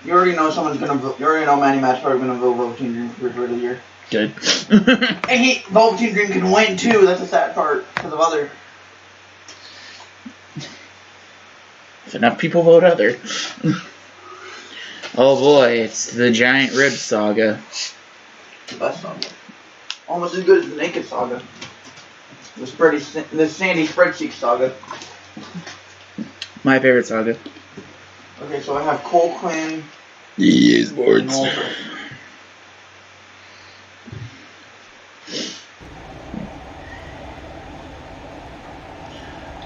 You already know someone's gonna vote. You already know Manny Matt's probably gonna vote Velveteen Dream for Rookie of the Year. Good. And Velveteen Dream can win too. That's the sad part because of other. If enough people vote other. Oh boy, it's the Giant Rib Saga. The best saga. Almost as good as the Naked Saga. The Sandy Spreadsheet Saga. My favorite saga. Okay, so I have Cole Quinn. Yes, boards.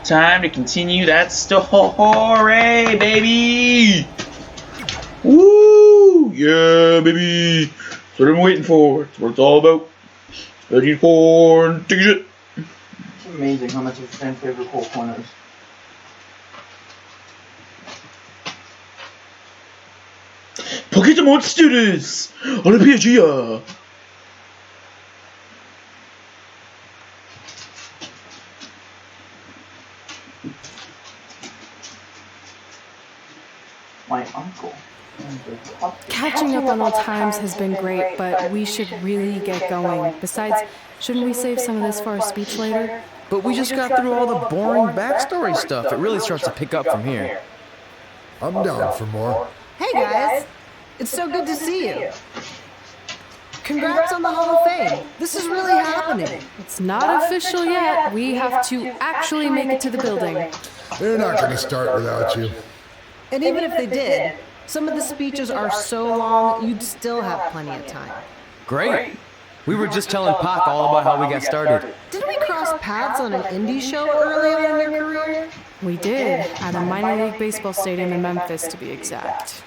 Time to continue that story, baby! Woo! Yeah, baby! That's what I'm waiting for. That's what it's all about. Ready for take a shit. It's amazing how much of a fan favorite Cole Quinn is. Pokémon students! Olympia! My uncle. Catching up on old times has been great, but we should really get going. Besides, shouldn't we save some of this for our speech later? But we just got through all the boring backstory stuff. It really starts to pick up from here. I'm down for more. Hey guys, it's so good to see you. Congrats on the Hall of Fame. This is really happening. It's not official yet. We have to actually make it to the building. They're not going to start without you. And even if they did, some of the speeches are so long, you'd still have plenty of time. Great. We were just telling Pac all about how we got started. Didn't we cross paths on an indie show early on in your career? We did, at a minor league baseball stadium in Memphis, to be exact.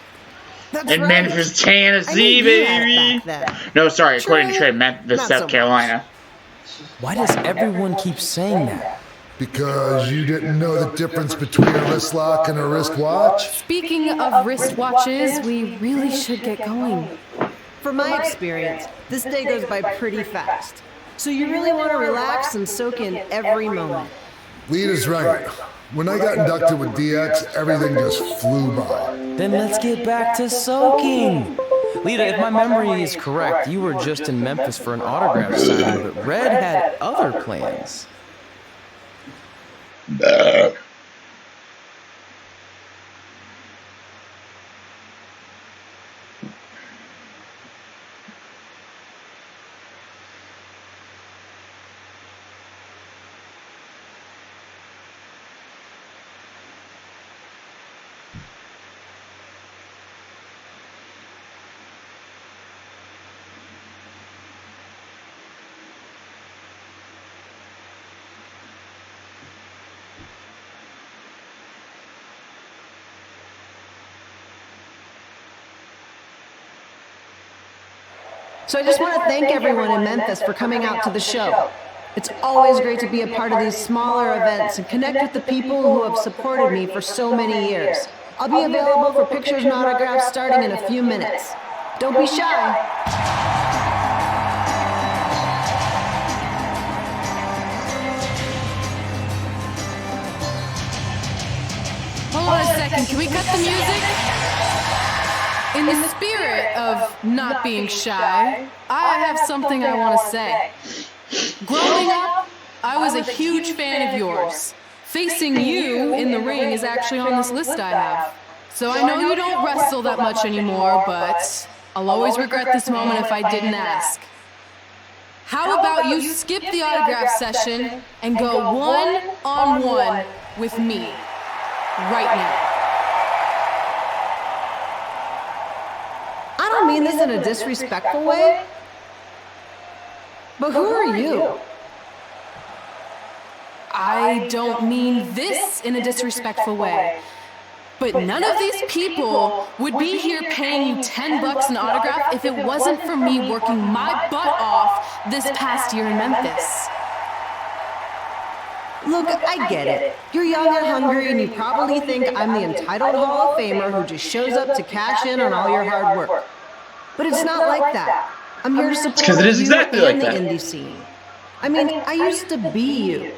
That's In right. Memphis, Tennessee, I knew you had it baby! back then. No, sorry, according to Trey, Trey, Memphis, not South so much. Carolina. Why does everyone keep saying that? Because you didn't know the difference between a wrist lock and a wrist watch? Speaking of wristwatches, we really should get going. From my experience, this day goes by pretty fast. So you really want to relax and soak in every moment. Lita's right. When I got inducted with DX, everything just flew by. Then let's get back to soaking. Lita, if my memory is correct, you were just in Memphis for an autograph signing, but Red had other plans. So I just want to thank everyone in Memphis for coming out to the show. It's always great to be a part of these smaller events and connect with the people who have supported me for so many years. I'll be available for pictures and autographs starting in a few minutes. Don't be shy. Hold on a second, can we cut the music? In the spirit of not being shy, I have something I want to say. Growing up, I was a huge fan of yours. Facing you in the ring is actually on this list I have. So I know you don't wrestle that much anymore, but I'll always regret this moment if I didn't ask. How about you skip the autograph session and go one-on-one with me right now? I don't mean this in a disrespectful way, but who are you? I don't mean this in a disrespectful way, but none of these people would be here paying you $10 an autograph if it wasn't for me working my butt off this past year in Memphis. Look, I get it. You're young and hungry, and you probably think I'm the entitled Hall of Famer who just shows up to cash in on all your hard work. But it's not like that. I'm here to support because it is you exactly and like the that. indie scene. I mean, I used to be you.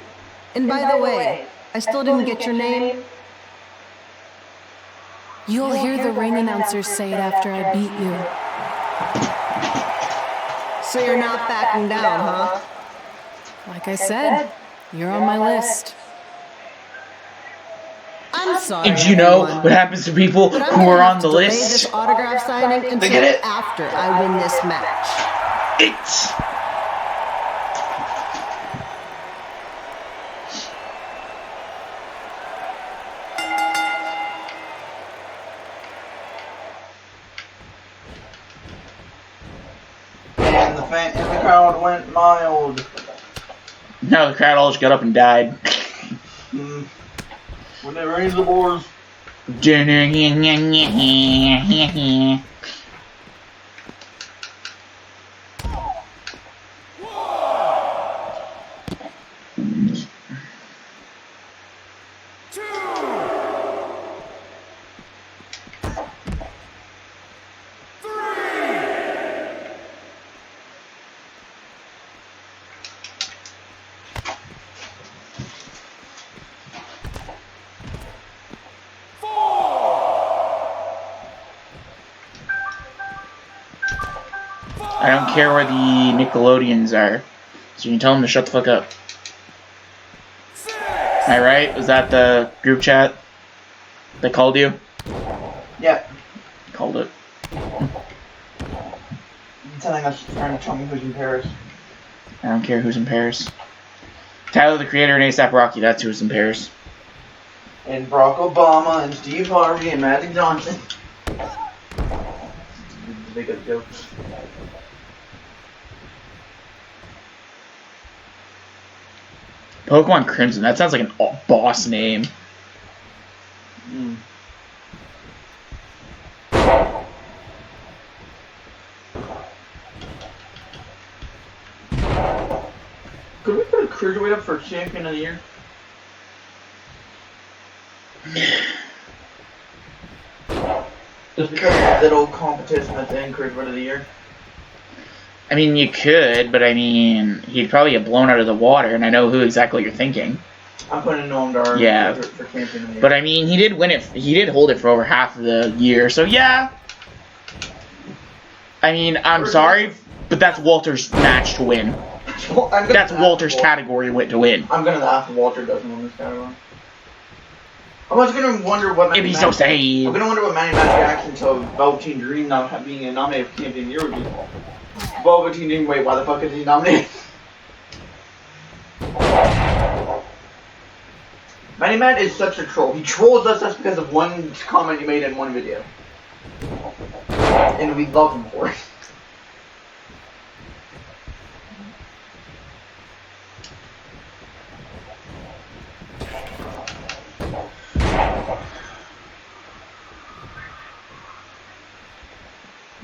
And by the way, I still didn't get your name. You'll hear the ring announcer say it after I beat you. So you're not backing down, huh? Like I said, you're on my list. I'm sorry. And you know everyone, what happens to people but I'm who gonna are have on to the delay list? this autograph signing until get it? after I win this match. It's And the crowd went mild. now the crowd all just got up and died. When they raised the boards. I don't care where the Nickelodeons are, so you can tell them to shut the fuck up. Am I right? Was that the group chat that called you? Yeah. Called it. Telling us trying to tell me who's in Paris. I don't care who's in Paris. Tyler, the Creator, and A$AP Rocky, that's who's in Paris. And Barack Obama and Steve Harvey and Magic Johnson. Make a joke. Pokemon Crimson, that sounds like an boss name. Could we put a cruiserweight up for champion of the year? Just because of that old competition at the end, cruiserweight of the year. I mean, you could, but I mean, he'd probably get blown out of the water, and I know who exactly you're thinking. I'm putting Noam Dar Yeah. for champion of the year. But I mean, he did win it. He did hold it for over half of the year, so yeah. I mean, I'm sorry, but that's Walter's match to win. That's Walter's category to win. I'm gonna laugh if Walter doesn't win this category. I'm just gonna wonder what It'd be so sad. I'm gonna wonder what Manny Matt's reaction to Velveteen Dream not being nominated for champion of the year would be. Velveteen Dream, wait, why the fuck is he nominated? Manny Matt is such a troll. He trolls us just because of one comment he made in one video. And we love him for it.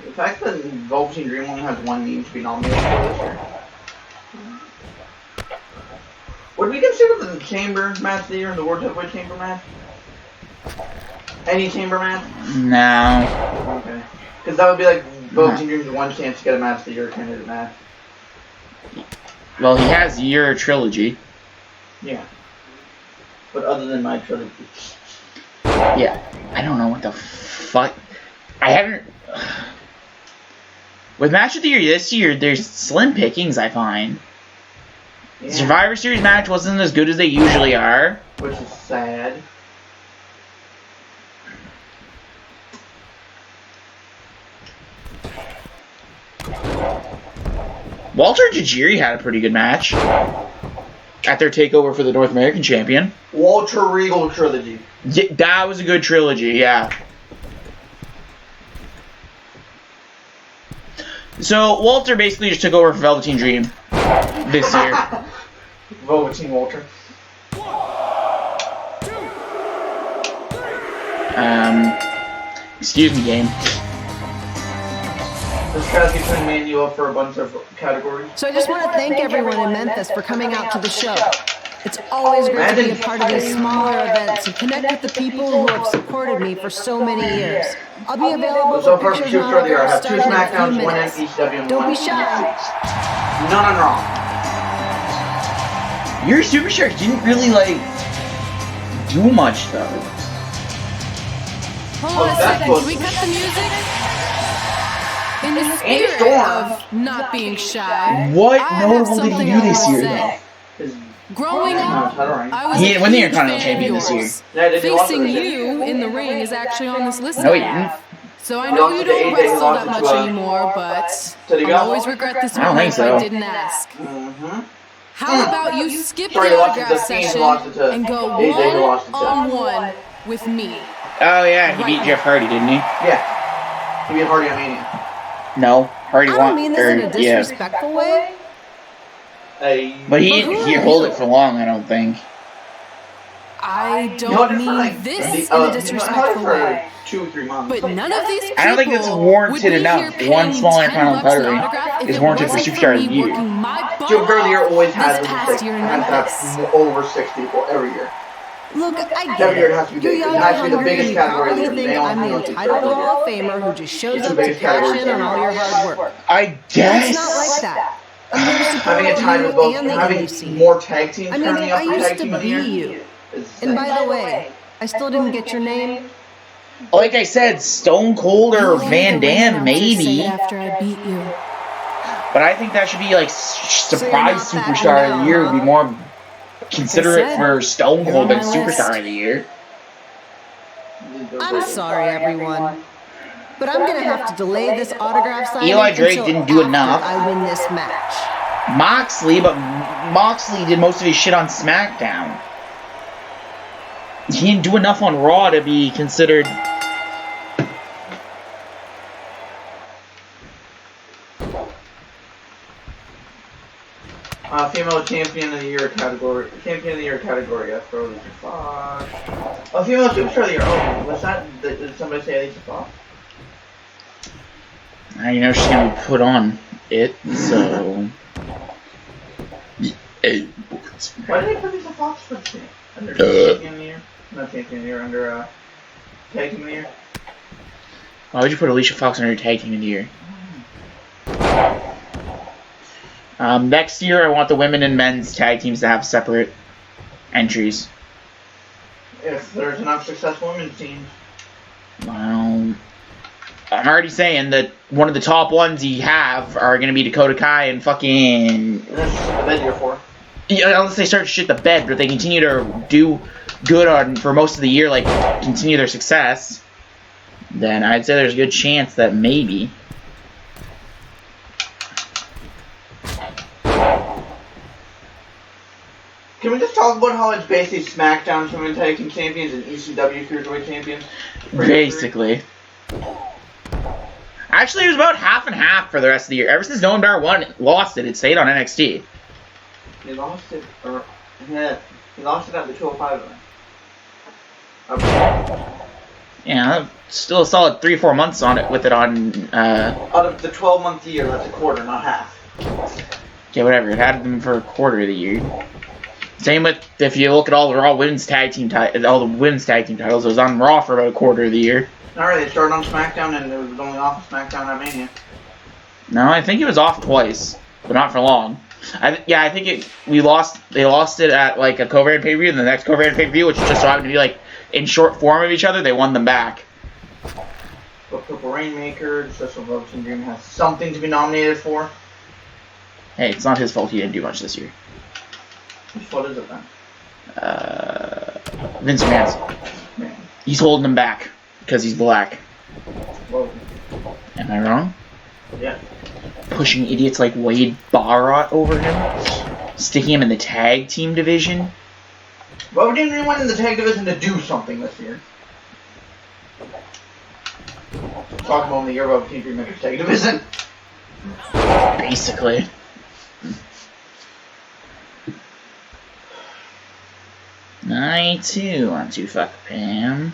The fact that Velveteen Dream only has one meme to be nominated for this year. Would we consider the Chamber match of the year and the World Heavyweight Chamber match? Any Chamber match? No. Okay. Because that would be like Velveteen Dream's one chance to get a match of the year candidate match. Well, he has your trilogy. Yeah. But other than my trilogy. Yeah. I don't know what the fuck. I haven't. With match of the year this year, there's slim pickings, I find. Yeah. The Survivor Series match wasn't as good as they usually are. Which is sad. Walter and Tajiri had a pretty good match at their takeover for the North American champion. Walter Regal trilogy. Yeah, that was a good trilogy, yeah. So Walter basically just took over for Velveteen Dream this year. Velveteen Walter. Excuse me, game. This guy's putting Manu up for a bunch of categories. So I just want to thank everyone in Memphis for coming out to the show. It's always great to be a part of these smaller events and connect with the people who have supported me for so many years. I'll be available So for far, pictures two and for the year. I have autographs two starting in a few SmackDowns, one minutes. NCW, and Don't one be shy. None wrong. Your Super Shark didn't really, like, do much, though. Hold on a second, can we cut the music? In the spirit of not being shy, What I have notable did he something do I this wanna year, say. His Growing up, I was He a didn't win the huge Intercontinental fan of Champion this year. yours. Yeah, did he lost Facing it? you in the ring is actually on this list No, I he have. didn't. So I He know lost you it to don't AJ, he wrestle lost that it much to, anymore, but did he I'll go? always regret this I don't moment think if I so. didn't ask. Mm-hmm. How about you skip Sorry, the he lost it to autograph Fiend, he session lost it to and go AJ, he lost it to. one-on-one with me? Oh yeah, he Right beat now. Jeff Hardy, didn't he? Yeah. He beat Hardy at Mania. No, Hardy I won. don't mean this in a disrespectful way. Hey. But he But who didn't are hold you? it for long, I don't think. I You held don't it for mean like this the, in a he held it disrespectful for way. 2 or 3 months. But none of these people I don't think it's would warranted be enough. here paying One small $10 Intercontinental an title reign autograph if is it warranted for wasn't Superstar of me the Year. working my butt Joe Girl of the Year always has this at least past like, year in has to Memphis. have over 6 people every year. Look, I Every year it get has to be it. You're big. young It and has to be the hungry, and biggest you category probably that think they I'm the don't entitled do. Hall of Famer who just shows It's the up to biggest category cash in on all your hard work. I But guess. it's not like that. I'm here to support Having it you tied with both, and the having indie scene. more tag teams I mean, currently up I for used tag to team of the be year you. is And insane. by the way, I still didn't get your name. Like I said, Stone Cold or Van Dam, maybe. After I beat you. But I think that should be like surprise So you're not Superstar backing of the down, Year would be huh? more considerate said, for Stone you're Cold on than my list. Superstar of the Year. I'm sorry, everyone. But I'm gonna have to delay this autograph signing Eli Drake until didn't do after enough. I win this match. Moxley, but Moxley did most of his shit on SmackDown. He didn't do enough on Raw to be considered. Female Champion of the Year category. Champion of the Year category, yes, for Alicia Fox. Oh, Female Superstar of the Year. Oh, was that? Did somebody say Alicia Fox? You know she's gonna be put on it, so. Hey, Why did they put Alicia Fox for the under Champion of the Year? Not Champion of the Year, under Tag Team of the Year? Why would you put Alicia Fox under Tag Team of the Year? Next year, I want the women and men's tag teams to have separate entries. If there's enough successful women's teams. Well, I'm already saying that one of the top ones you have are going to be Dakota Kai and fucking... And that's just the bed year for. Yeah, unless they start to shit the bed, but if they continue to do good on for most of the year, like continue their success, then I'd say there's a good chance that maybe. Can we just talk about how it's basically SmackDown's Women's Tag Team Champions and ECW Cruiserweight Champions? Basically. Actually, it was about half and half for the rest of the year. Ever since Noam Dar lost it, it stayed on NXT. He lost it, or yeah, he lost it at the 205 event. Okay. Yeah, still a solid 3 or 4 months on it with it on. Out of the 12-month year, that's a quarter, not half. Yeah, whatever. It had them for a quarter of the year. Same with if you look at all the Raw women's tag team all the women's tag team titles. It was on Raw for about a quarter of the year. Alright, they started on SmackDown and it was only off of SmackDown at Mania. No, I think it was off twice, but not for long. I think they lost it at like a co-brand pay-per-view, and the next co-brand pay-per-view, which just so happened to be like in short form of each other, they won them back. But Purple Rainmaker, Cecil Velveteen Dream has something to be nominated for. Hey, it's not his fault he didn't do much this year. What is it then? Vince McMahon's. Man. He's holding him back because he's black. Whoa. Am I wrong? Yeah. Pushing idiots like Wade Barrett over him, sticking him in the tag team division. Velveteen Dream went in the tag division to do something this year. Talk about the year Velveteen Dream enters tag division. Basically. I too want to fuck Pam.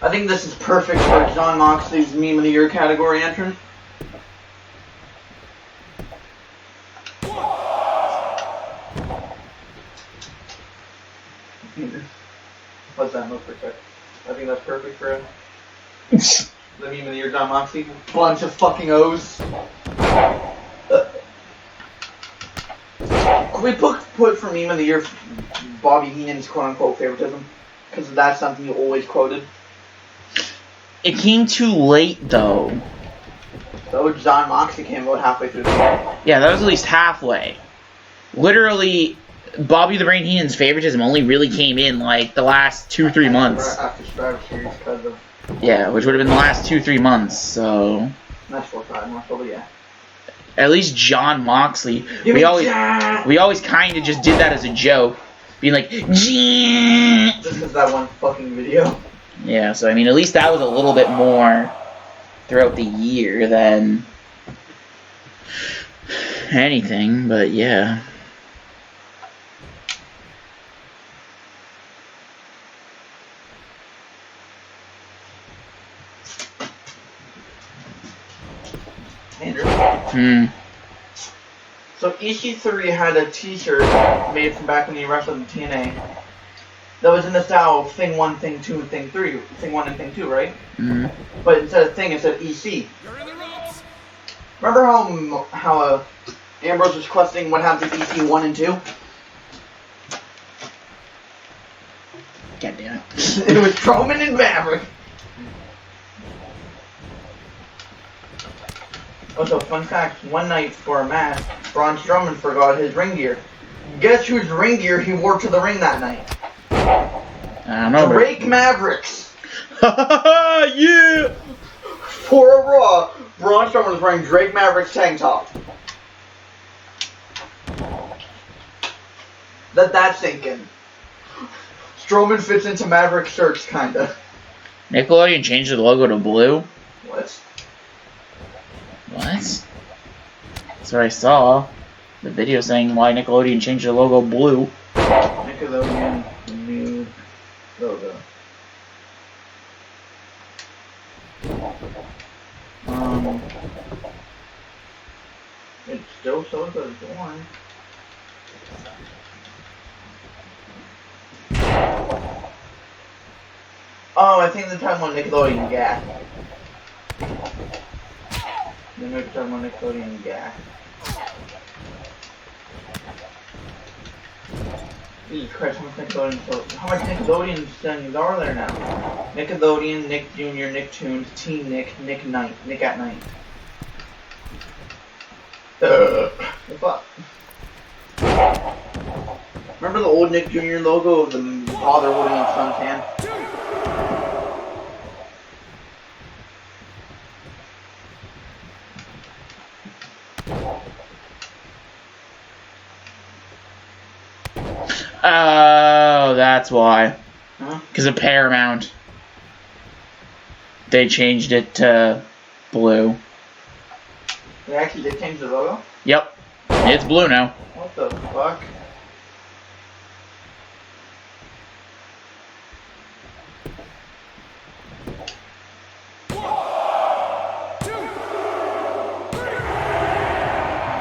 I think this is perfect for John Moxley's Meme of the Year category entrance. What's that look perfect? I think that's perfect for him. The Meme of the Year, John Moxley. Bunch of fucking O's. We put for meme of the year Bobby Heenan's quote-unquote favoritism? Because that's something you always quoted. It came too late, though. So John Moxley came about halfway through the year. Yeah, that was at least halfway. Literally, Bobby the Brain Heenan's favoritism only really came in, like, the last 2-3 months. After Survivor Series, because of... Yeah, which would have been the last 2-3 months, so... That's 4-5 more, but yeah. At least John Moxley. We always kind of just did that as a joke. Being like, just because that one fucking video. Yeah, so I mean, at least that was a little bit more throughout the year than anything, but yeah. Andrew. So EC3 had a t-shirt made from back when he wrestled in TNA that was in the style of Thing 1, Thing 2, and Thing 3. Thing 1 and Thing 2, right? Mm-hmm. But instead of Thing, it said EC. Remember how Ambrose was questioning what happened to EC 1 and 2? God damn it. It was Strowman and Maverick. Also, fun fact, one night for a match, Braun Strowman forgot his ring gear. Guess whose ring gear he wore to the ring that night? I don't know. Drake Mavericks. Yeah! For a Raw, Braun Strowman was wearing Drake Mavericks tank top. That's thinking. Strowman fits into Maverick shirts, kinda. Nickelodeon changed the logo to blue? What? What? That's what I saw. The video saying why Nickelodeon changed their logo blue. Nickelodeon new logo. It still shows as one. Oh, I think they're talking about Nickelodeon Gas. They're talking about Nickelodeon Gas. Jesus Christ, how much Nickelodeon things are there now? Nickelodeon, Nick Jr., Nicktoons, Teen Nick, Nick Night, Nick at Night. The fuck? Remember the old Nick Jr. logo of the father holding his son's hand? Oh, that's why. Huh? Because of Paramount. They changed it to blue. They actually did change the logo? Yep. It's blue now. What the fuck?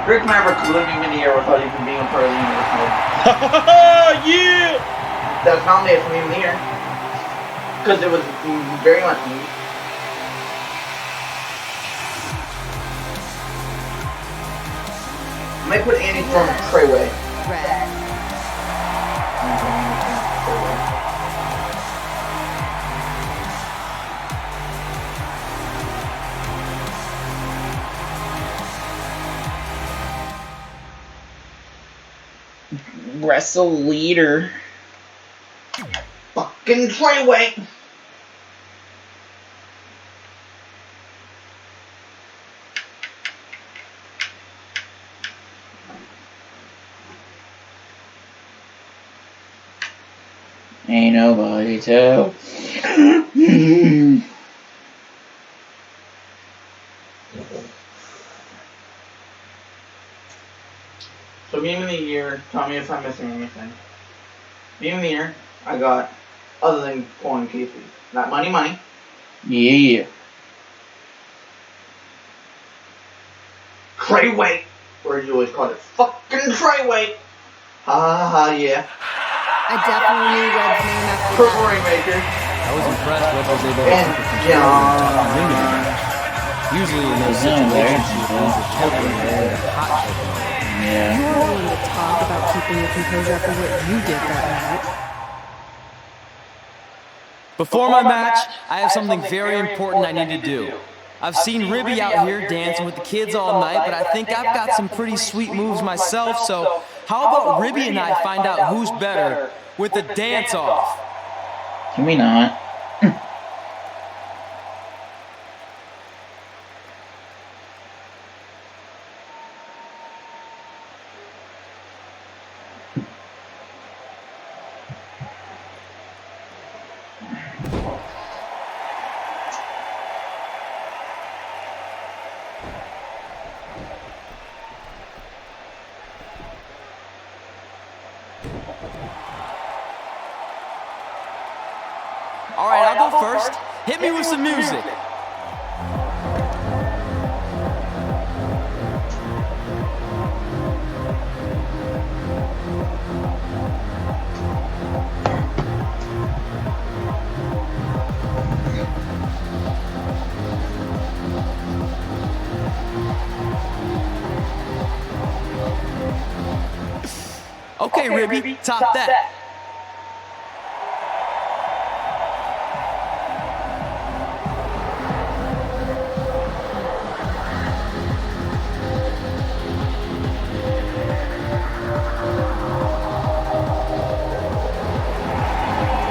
Rick Maverick was living in the air without even being a part of the universe mode. Yeah! That's nominated for Meme of the Year. Because it was very much me. I might put Andy from Treyway. Red. Wrestle leader. Fucking Treyway! Ain't nobody tell. So Meme of the Year, tell me if I'm missing anything. Meme of the Year, I got, other than pulling Casey, not money. Yeah. Treyway! Or you always call it fucking Treyway! Ha ha ha, yeah. I definitely knew Red's name after Purple that. Rainmaker. I was impressed Red was able to And keep the control of the match. Usually in those situations, you lose a choke and a hot choke. Yeah. You're in the talk about keeping your composure after what you did that night. Before my match, I have something very important I need to do. I've seen Ribby out here dancing with the kids all night, but I think I've got some pretty sweet moves myself, so how about Ribby and I find out who's better with the dance-off? Can we not? All right, I'll go first. Hit me with some music. Okay, Ribby, top that.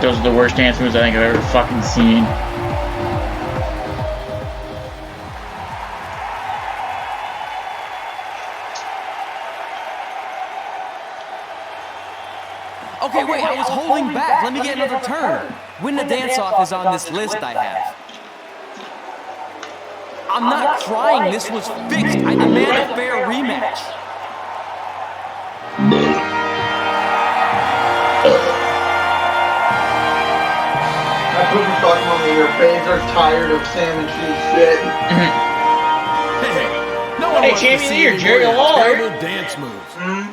Those are the worst dance moves I think I've ever fucking seen. Okay, wait, I was holding back. Let me get another turn. When the dance-off is on this list I have. I'm not crying. This was fixed. I demand a fair rematch. That's what you're talking about me. Your fans are tired of Sam and cheese shit. Hey, champion of the year, Jerry Lawler. Dance moves.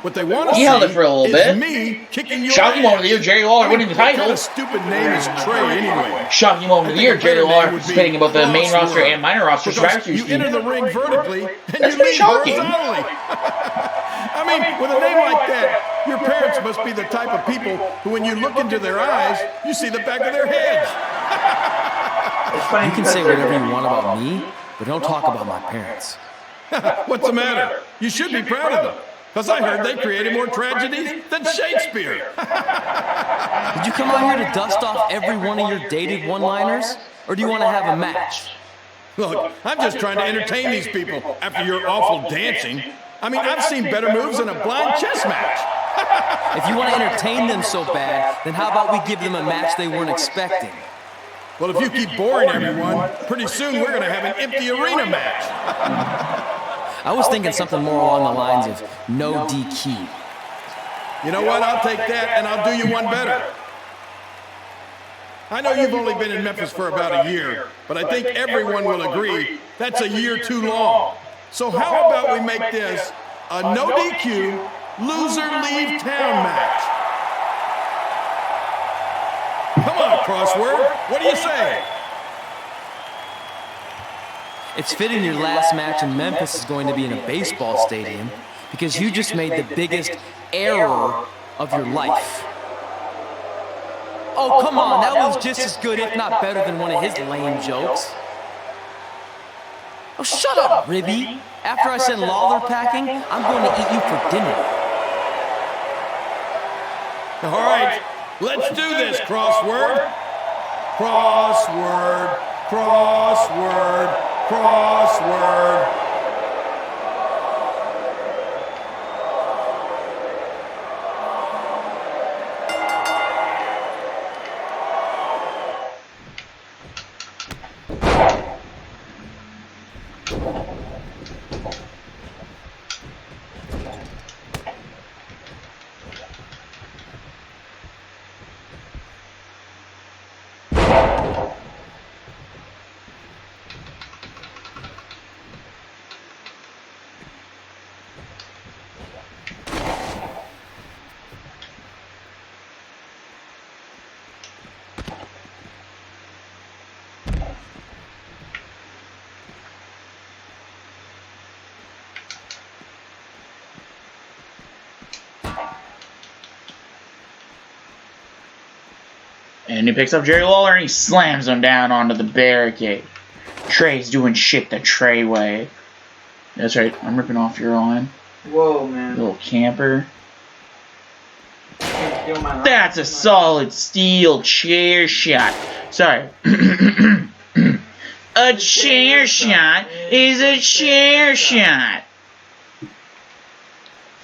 What they want to He held it for a little bit. Me kicking your Shocking moment of the year, Jerry Lawler winning the title. What kind of stupid name is Trey anyway? Shocking moment of the year, Jerry Lawler participating in both the main roster and minor roster Survivor Series You enter the ring vertically and That's you pretty leave shocking. horizontally. I mean, with a name like that, your parents must be the type of people who, when you look into their eyes, you see the back of their heads. You can say whatever you want about me, but don't talk about my parents. What's the matter? You should be proud of them. Because I heard they created more tragedies than Shakespeare. Did you come out here to dust off every one of your dated one-liners? Or do you want to have a match? Look, I'm just trying to entertain these people after your awful dancing. I mean, I've seen better moves in a blind chess match. If you want to entertain them so bad, then how about we give them a match they weren't expecting? Well, if you keep boring everyone, pretty soon we're going to have an empty arena match. I was thinking something more along the lines of no DQ. You know what? I'll take that and I'll do you one better. I know you've only been in Memphis for about a year, but I think everyone will agree that's a year too long. So how about we make this a no DQ, loser leave town match? Come on, Crossword. What do you say? It's fitting your last match in Memphis is going to be in a baseball stadium because you just made the biggest error of your life. Oh, come on, that was just as good, if not better, than one of his lame jokes. Oh, shut up, Ribby. After I send Lawler packing, I'm going to eat you for dinner. All right, let's do this, Crossword. Crossword, crossword, crossword. And he picks up Jerry Lawler and he slams him down onto the barricade. Trey's doing shit the Trey way. That's right, I'm ripping off your line. Whoa, man. Little camper. Steal my line. That's a solid steel chair shot. Sorry. A chair shot is a chair shot.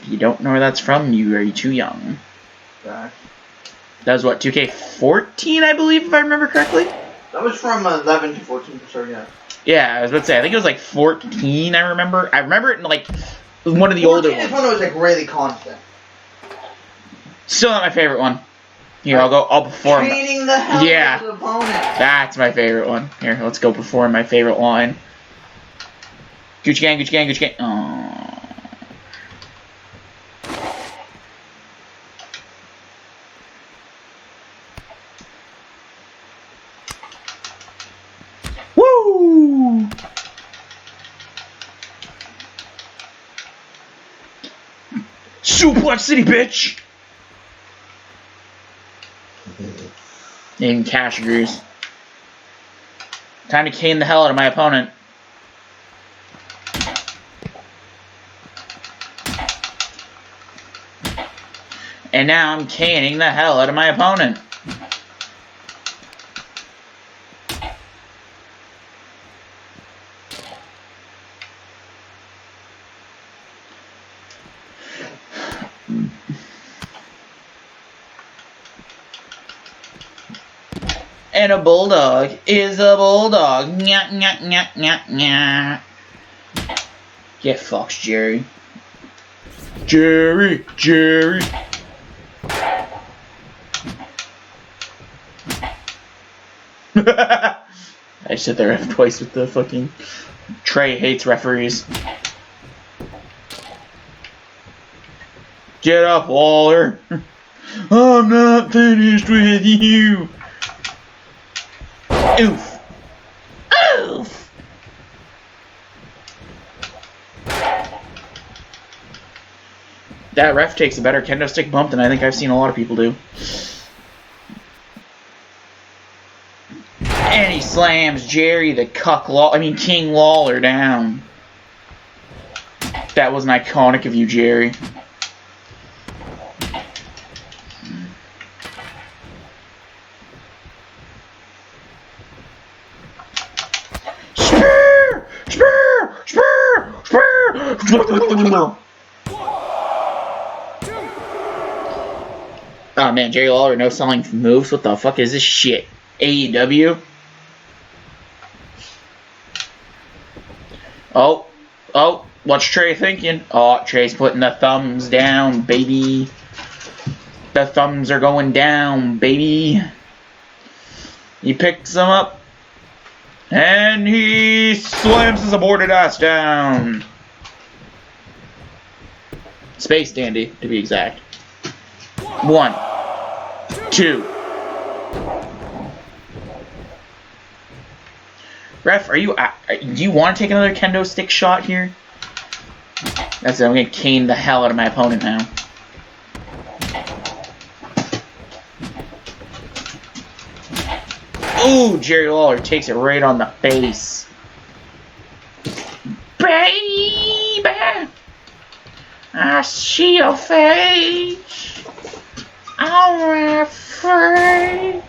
If you don't know where that's from, you are too young. Gosh. That was what, 2K14, I believe, if I remember correctly? That was from 11 to 14, for sure, yeah. Yeah, I was about to say, I think it was like 14, I remember. I remember it in like one of the older 14 is ones. when it was like really constant. Still not my favorite one. Here, I'll perform. Training the hell Yeah. out of the opponent. That's my favorite one. Here, let's go perform my favorite line. Gucci gang, Gucci gang, Gucci gang. Aww. Woo! Suplex City, bitch! In cash agrees. Time to cane the hell out of my opponent. And now I'm caning the hell out of my opponent. And a bulldog is a bulldog. Nya, nya, nya, nya, nya. Get fucked, Jerry. Jerry, Jerry. I sit there twice with the fucking Trey hates referees. Get up, Waller. I'm not finished with you. Oof. Oof. That ref takes a better kendo stick bump than I think I've seen a lot of people do. And he slams Jerry the King Lawler down. That was an iconic of you, Jerry. Spear! Spear! Spear! Spear! Oh man, Jerry Lawler no selling moves? What the fuck is this shit? AEW? Oh, what's Trey thinking? Oh, Trey's putting the thumbs down, baby. The thumbs are going down, baby. He picks them up. And he slams his aborted ass down. Space Dandy, to be exact. 1, 2. Ref, do you want to take another kendo stick shot here? That's it, I'm gonna cane the hell out of my opponent now. Ooh, Jerry Lawler takes it right on the face. Baby! I see your face. I'm afraid.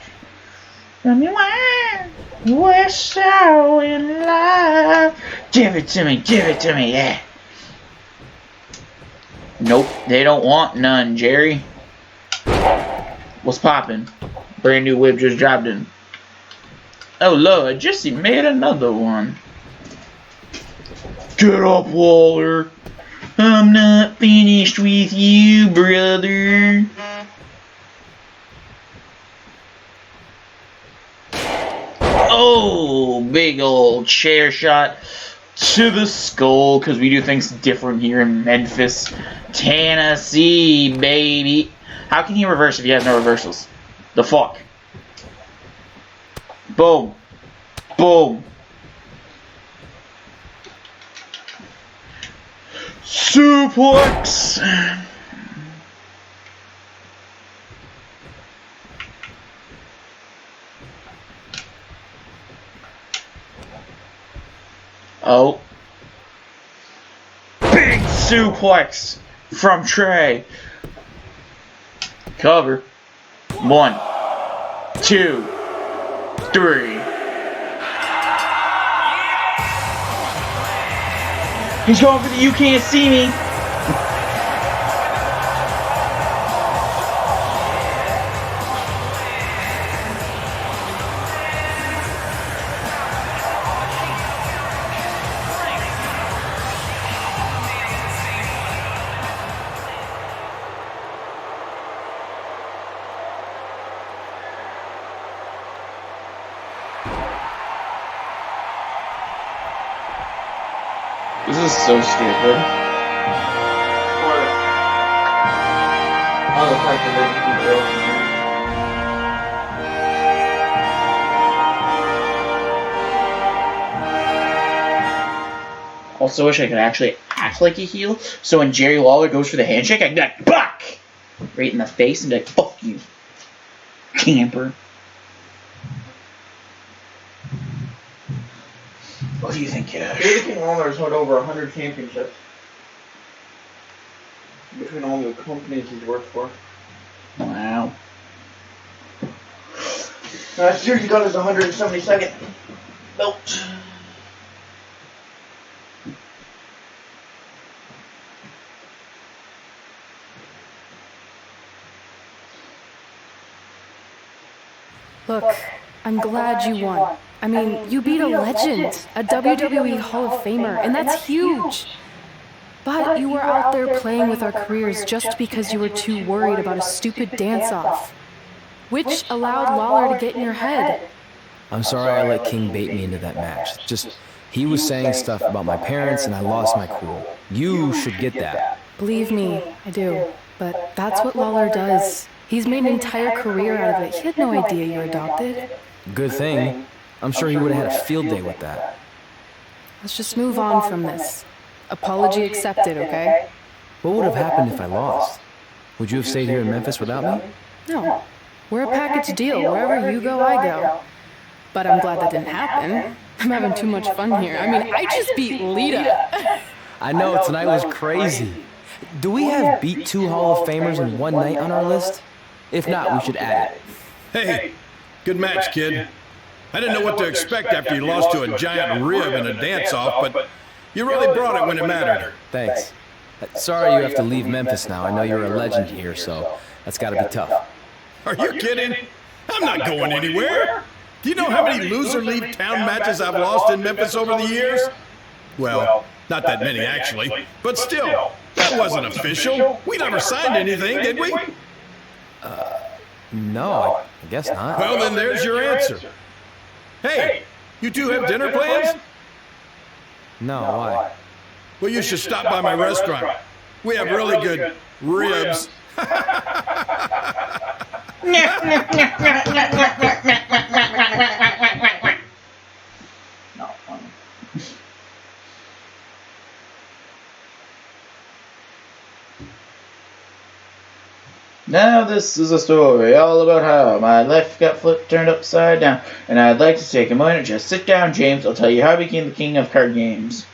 We're so in love. Give it to me, yeah. Nope, they don't want none, Jerry. What's poppin'? Brand new whip just dropped in. Oh Lord, Jesse made another one. Get up, Waller. I'm not finished with you, brother. Oh, big old chair shot to the skull, because we do things different here in Memphis, Tennessee, baby. How can he reverse if he has no reversals? The fuck? Boom. Boom. Suplex. Oh. Big suplex from Trey. Cover. 1, 2, 3. He's going for the "you can't see me." This is so stupid. Oh, the fact that they just keep it open. Also wish I could actually act like a heel, so when Jerry Lawler goes for the handshake, I can be like, "Buck!" Right in the face and be like, "Fuck you, camper." What do you think, Cash? David King Lawler's held over 100 championships. Between all the companies he's worked for. Wow. Last year he got his 172nd belt. Look, I'm glad you won. I mean, you beat a legend, a WWE Hall of Famer, and that's huge. But you were out there playing with our careers just because you were too worried about a stupid dance-off, which allowed Lawler to get in your head. I'm sorry I let King bait me into that match. Just, he was saying stuff about my parents and I lost my cool. You should get that. Believe me, I do. But that's what Lawler does. He's made an entire career out of it. He had no idea you were adopted. Good thing. I'm sure he would have had a field day with that. Let's just move on from this. Apology accepted, okay? What would have happened if I lost? Would you have stayed here in Memphis without me? No. We're a package deal. Wherever you go, I go. But I'm glad that didn't happen. I'm having too much fun here. I mean, I just beat Lita. I know, tonight was crazy. Do we have beat 2 Hall of Famers in one night on our list? If not, we should add it. Hey, good match, kid. I didn't know what to expect after you lost to a giant rib in a dance-off, but you really brought it when it mattered. Thanks. Sorry you have to leave Memphis now. I know you're a legend here, so that's gotta be tough. Are you kidding? I'm not going anywhere. Do you know how many loser leave town matches I've lost in Memphis over the years? Well, not that many actually, but still, that wasn't official. We never signed anything, did we? No, I guess not. Well, then there's your answer. Hey, you two have dinner plans? No, why? Well, you should stop by my restaurant. We have really good ribs. Not funny. Now this is a story all about how my life got turned upside down, and I'd like to take a moment and just sit down, James. I'll tell you how I became the king of card games.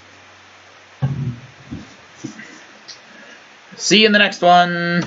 See you in the next one.